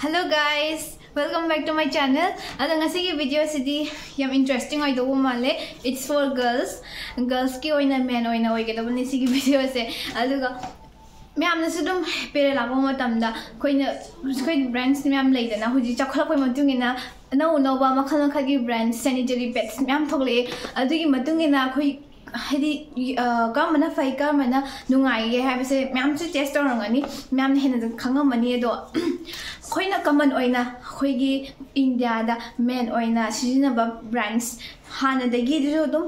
Hello guys, welcome back to my channel. Adang asigi video sidi yam interesting oi do male. It's for girls. Girls ki oina men oina oi gelo bani sigi video se. Aduga ma'am ने सुदम पेरे लाबो मतमदा कोई brands ma'am लेदना हुजी चखला कोई मतुंगिना नौ नौबा मखल मखगी brand sanitary pads ma'am थोले अदुगी मतुंगिना कोई हदी कामना phi कामना नुंगाइगे हाबसे ma'am से टेस्ट तौरंगनी मैम ने हेना खंगमनी दो खोइना कमन ओइना खोइगी इंडिया दा मेन ओइना सिजिनबा ब्रांड्स हानादगी दुम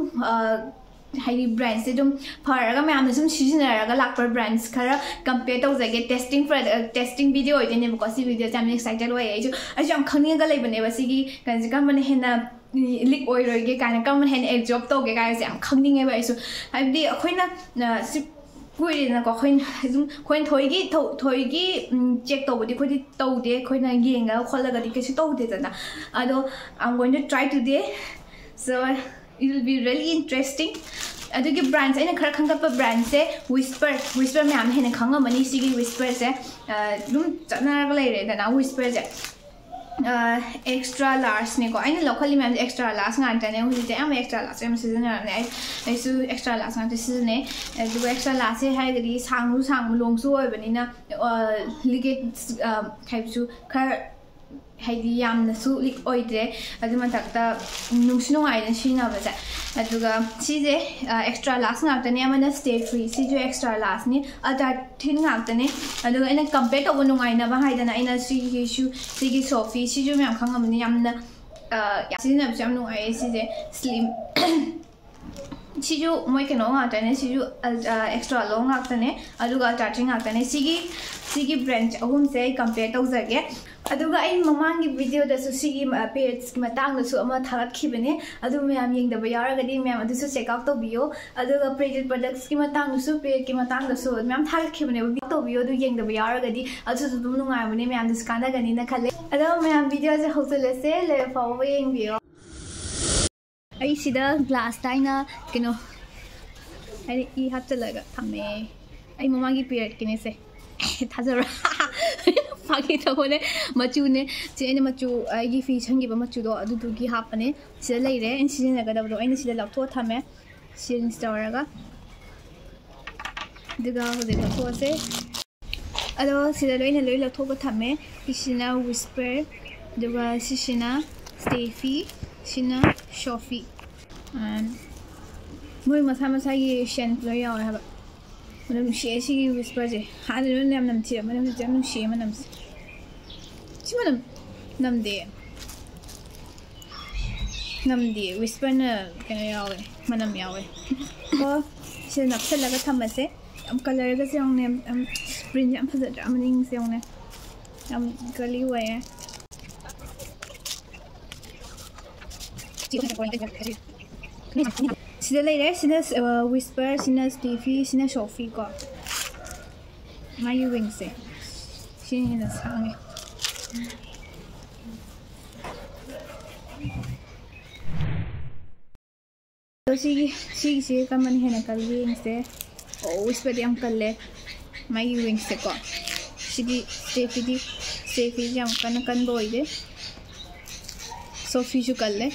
हाई ब्रांड्स फरगा मैम सिजनरगा लाप ब्रांड्स खर कंपेयर तौजे टेस्टिंग वीडियो होइदेनेबको सी वीडियो जाम एक्साइटेड होय आइजु खंगनेगा लेबनेबा सिगी कमन हेना लीक ओइरोगे काना कमन हेना एब्जॉर्ब तौगे गाइस याम खंगनिंगेबा आइसु हाइबदि अखोइना सि कुइरेना को खोइन थोइगी चेक तौबदि खोइदि तौदे खोइना येंगा खोलगदि केसि तौदेदना अदो I am going to try today so it will be really interesting. अदुगी ब्रांड्स अइना खर खंगप ब्रांड से विस्पर मैम हेना खंगमनी सिगी विस्पर से दुम चनारग लेरे दना विस्पर से एक्स्ट्रा लार्ज ने को अइना लोकली मैम एक्स्ट्रा लार्ज ngaटने हुजिते am एक्स्ट्रा लार्ज एम सिजनर ने आइसु एक्स्ट्रा लार्ज ngaटे सिजने दुगो एक्स्ट्रा लार्ज से हाइगदि सांगु लोंगसु ओइबनिना लिगेट खाइबसु खर हाइदी यामनसु लिक ओइद्रे अदु मथक्ता नुंसनु आइदन सिनाबजा अदुगा सिजे एक्स्ट्रा लास्ट ngaटने अमना स्टे फ्री सिजु एक्स्ट्रा लास्ट नि अदा थिन ngaटने अदुगा इना कंपेयर तब नुंगाइना बा हाइदना इना सिगी सोफी सिजु म्याम खंगमनि यामना सिनाबजा याम नुंगाइ सिजे स्लिम सिजु मोय केनो ngaटने सिजु एक्स्ट्रा लो ngaटने अदुगा चार्जिंग ngaटने सिगी ब्रांड अहुम से कंपेयर तौजगे अदुगा आई ममांगी वीडियो दसु सिगी पेड्स की मतंग दसु अमा थागखिबने अदु मैम यंगदब यारगदि मैम अदुसु चेक आउट तौबियो अदुगा प्रेजेंट प्रोडक्ट्स की मतंग दसु पेड की मतंग दसु मैम थागखिबने तौबियो अदु यंगदब यारगदि अदुसु दुम नुंगाइबने मैम दस कानागनि ना खले अदु मैम वीडियो से हौसलेसे ले फाव यंगबियो आई सिदा ग्लास टाइना केनो आई ई हाचलगा थमे आई ममांगी पेड किने से थाजरा फागी तबने मचुने चेने मचु आइगी फी संगिबा मचुदो अदुदुगी हापने सिदा लेरे इन सिजनगदबदो आइना सिदा लक्थो थमे सिन स्टोरगा दुगा होदे लक्थोसे अदो सिदा लोइना लोइ लक्थोबा थमे इसिना विस्पर दुगा सिसिना स्टेफी सिना सोफी मोय मसा मसा ये शेन लो याव हबा मनम शेसी विस्पर जे हाने नम नम छि मनम जम शे मनम छि मनम नमदे विस्पर न केनो यावे मनम यावे को से नक्से लगा थमसे हम कलर ग सेंगने हम प्रिंट हम फजरा मनिंग सेंगने हम गली वे सिदा लेरे सिना विस्पर सिना स्टीफी सिना सोफी को माय विंग से सिना सांगे तो सी कमन हेना कल विंग से ओ विस्पर यम कल्ले माय विंग से को सिगी स्टेफी यम कन बोइदे सोफी जो कल ले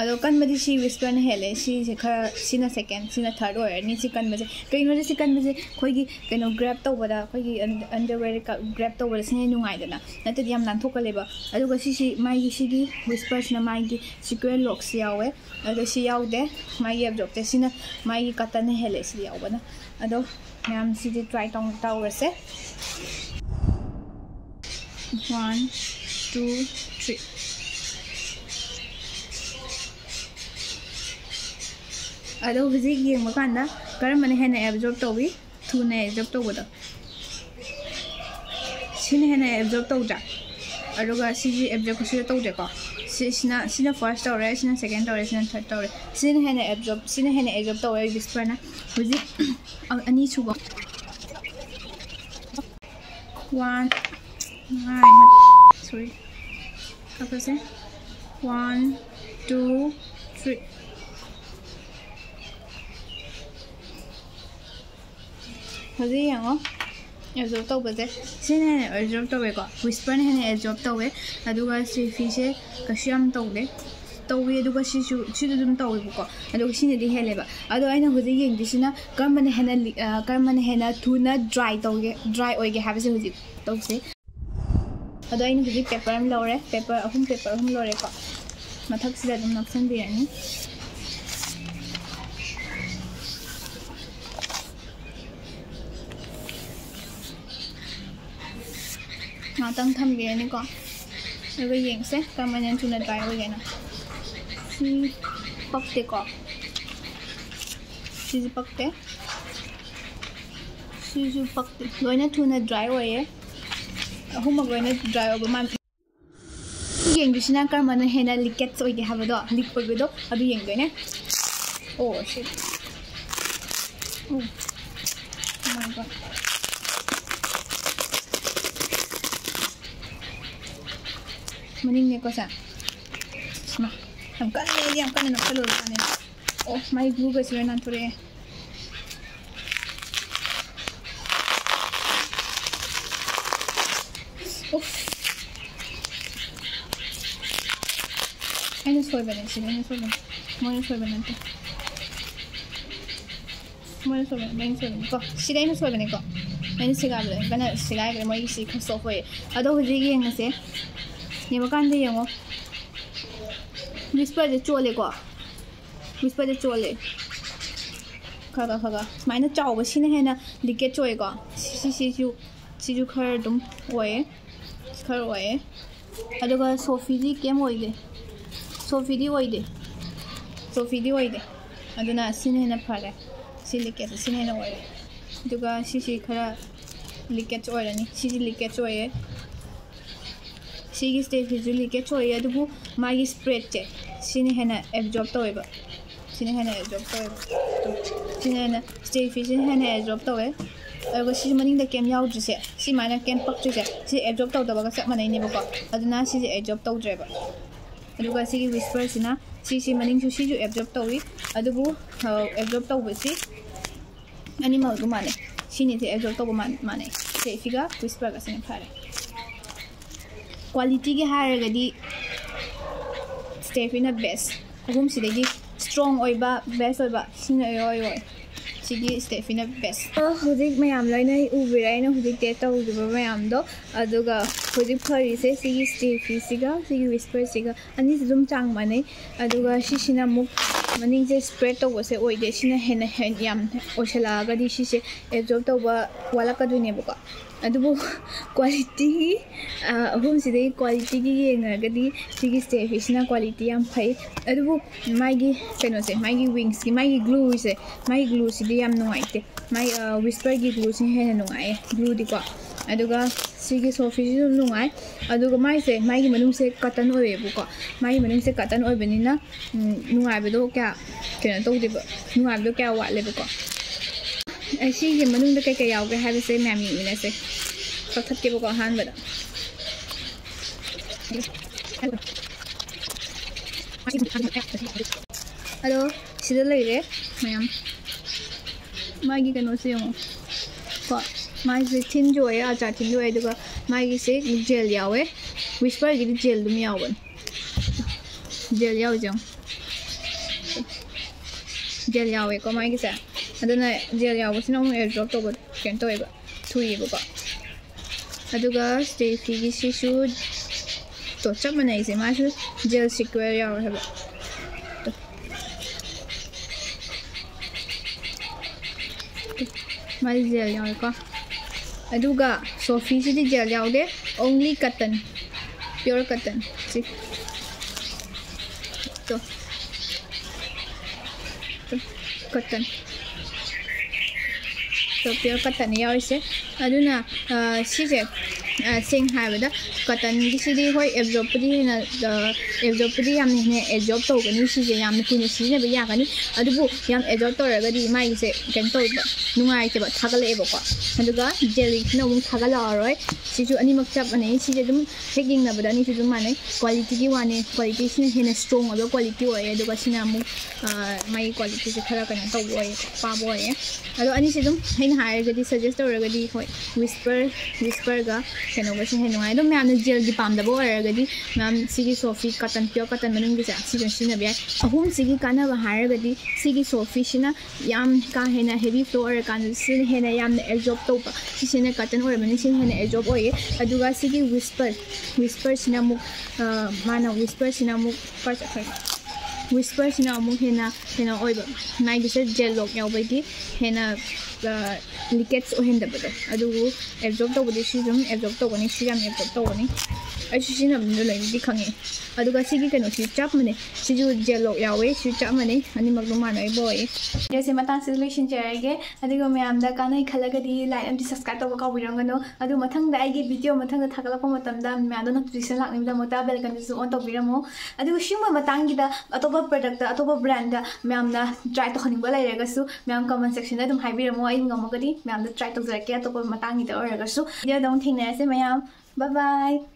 अदो कन मदि सी विस्पर ने हेले सी से खर सिना सेकंड सिना थर्ड और नि चिकन बजे कइनो जे चिकन बजे खोगी कइनो ग्रैब तौबदा खोगी अंडरवेयर का ग्रैब तौबदा सिने नुंगाइदना नते याम नानथोकलेबा अदुगा सी माइगी सिगी विस्पर सिना माइगी सिक्वेयर लॉक सि यावे अदो सि यावदे माइगी एब्जॉर्ब सिना माइगी कटन हेले सि यावबना अदो याम सिदि ट्राई तौरसे 1 2 3 अदो हुजी येंग मकांदा करमने हेना एब्जॉर्ब तौबी थुने एब्जॉर्ब तौबदा सिने हेना एब्जॉर्ब तौजा अदुगा सिजी एब्जॉर्ब कुसिदा तौजेको सिना फर्स्ट तौरे सिना सेकंड तौरे सिना थर्ड तौरे सिने हेना एब्जॉर्ब तौरे विस्पर ना हुजी अनि सुबो 1 sorry apa sih 1 2 3 Hadi yang absorb tawbase sine hena absorb tawe ko whisper ne hena absorb tawe aduga Stayfree se kashyam tawde tawi aduga sisu dum tawi ko aduga sine di heleba adu aina hoji yeng disina karmane hena thuna dry tawge dry oige habase hoji tawse adu aina hoji paper am lore paper ahum lore ko mathak sida dum naksan birani tang tham ghế này con rồi hiện sẽ cảm ơn anh chủ nợ cái rồi na si bóc tê con si bóc tê rồi na chủ nợ dry rồi ấy hôm mà rồi na dry rồi mà hiện cái xin cảm ơn anh na leakage rồi cái hava đó leak rồi đó adu hiện cái này oh shit oh my god Maning ne ko sa ma am kan na palo ne oh my glue ga sira nan tore oh ai no soy bene sira no soy bene mo soy bene to mo soy bene ko sira no soy bene ko ai siga bele bana siga ga mo isi ko so foi ado hoji ge ngase ni makan de yango whisper de chole ko whisper de chole khaga maina chaw ga sine hena leakage choi ko si ju khar dum oye aduga Sofy di kem oide Sofy di oide aduna sine hena phare si leakage sine hena oye aduga si khara leakage oirani si leakage oye Sigi Stayfree juli ke choy adubu magi spread che sine hena absorb taweba sine hena Stayfree sine hena absorb tawe ago si maning da kem yaw jise si mana kem pak jise si absorb taw da ba sak manai ne ba aduna si absorb taw dreba aduga sigi whisper sina si maning si ju absorb tawi adubu absorb taw ba si animal go mane sine te absorb taw mane Stayfree ga whisper ga sine phare quality ke haragadi Stayfree na best agum sidagi strong oiba best oiba sina oi sigi Stayfree na best hodik mayam loina ubirai na hodik te ta udiba mayam do aduga hodik phari se sigi Stayfree siga sigi whisper siga ani zum chang mane aduga sina muk maning je spread to se oide sina hena yam oshala gadi se absorb to ba wala ka dune buka adubu quality home sidai quality gi ngagadi sigi Stayfree sina quality yam phai adubu maigi keno se maigi wings gi maigi glue sidai yam nuaite mai whisper gi glue sin hena nuai glue di ko aduga sigi Sofy ju nuai aduga mai se maigi manung se cotton oye bu ko mai manung se cotton oy benina nuai bedo kya keno to di ba nuai bedo kya wa le bu ko ऐसी ये मनुंग के क्या याव के है वैसे मैं मिलने से पत्थर के बको हान बड़ा हेलो सीधा लग रहे मैम मागी का नोसे हो को मागी से थिन जो है आजा थिन जो है तो का मागी से जेल यावे whisper की जेल दुम यावन जेल याव जाऊं जेल यावे को मागी से aduna gel yawasina mu airdrop to ken to eba thui ba aduga Stayfree gi sisu to chamana ise ma su gel secure yaw heba mal gel yaw ko aduga Sofy si di gel yaw de only cotton pure cotton si to cotton so pure cotton yaw ise aduna si je sing haibada cotton gi sidi hoi absorb pudi na absorb pudi yam ne absorb to gani si je yam ku ne si ne ba ya gani adubu yam absorb to ga di mai se kan to ba nungai ke ba thagale ba ko aduga jelly na mung thagala roi सिजु अनिमक चप अने सिजे दुम हेगिंग नबदा नि सिजु माने quality की वाने quality सिने हेना strong अबो quality ओय अदुगा सिना मु माई क्वालिटी से खरा कना तो ओय पाबो ओय अदो अनि सिदुम हेन हायरगदी सजेस्ट तौरगदी होय विस्पर गा केनो गसि हेनो आय दो म्याम जेल गी पामदबो ओरगदी म्याम सिगी सोफी कॉटन प्योर कॉटन मनुंग gi सिजु सिना बे अहुम सिगी काना बा हायरगदी सिगी सोफी सिना याम का हेना हेवी फ्लोर कान सिन हेना याम एब्जॉर्ब तौबा सिना कॉटन ओर मनि सिन हेना एब्जॉर्ब ओय अदुगा सिगी विस्पर सिना मु माना विस्पर सिना मु विस्पर सिना मु हेना ओइबा नाइ गिसे जेल लॉक यावबगी हेना लीकेज ओहेंदबदो अदुगु एब्जॉर्ब तौबदि सिजम एब्जॉर्ब तौगनि सिगाम एब्जॉर्ब तौगनि अइसु सिनाबनो लैदि खंगे अदुगा सिगी कनो सि चाप मने सिजु जेल लॉक यावे सि चाप मने अनि मगदो मानाय बोय जैसे मता सिलेक्शन चेरगे अदुगु म्यामदा कानाय खलगदि लाइक एंड सब्सक्राइब तौबा काबिरंगनो अदु मथंगदा आइगे वीडियो मथंगदा थागलपा मतमदा म्यामदा नोटिफिकेशन लाक्निबदा मोटा बेल कनसु ऑन तौबिरमो अदुगु सिंबा मतंगिदा अतोबा प्रोडक्ट अतोबा ब्रांड म्यामदा ट्राई तखनिबा लाइरगसु म्याम कमेंट सेक्शन दा दुम हाइबिरमो आइ ngमगदि म्यामदा ट्राई तौजरके अतोबा मतंगिदा ओरगसु वीडियो दम थिंगनायसे म्याम बाय बाय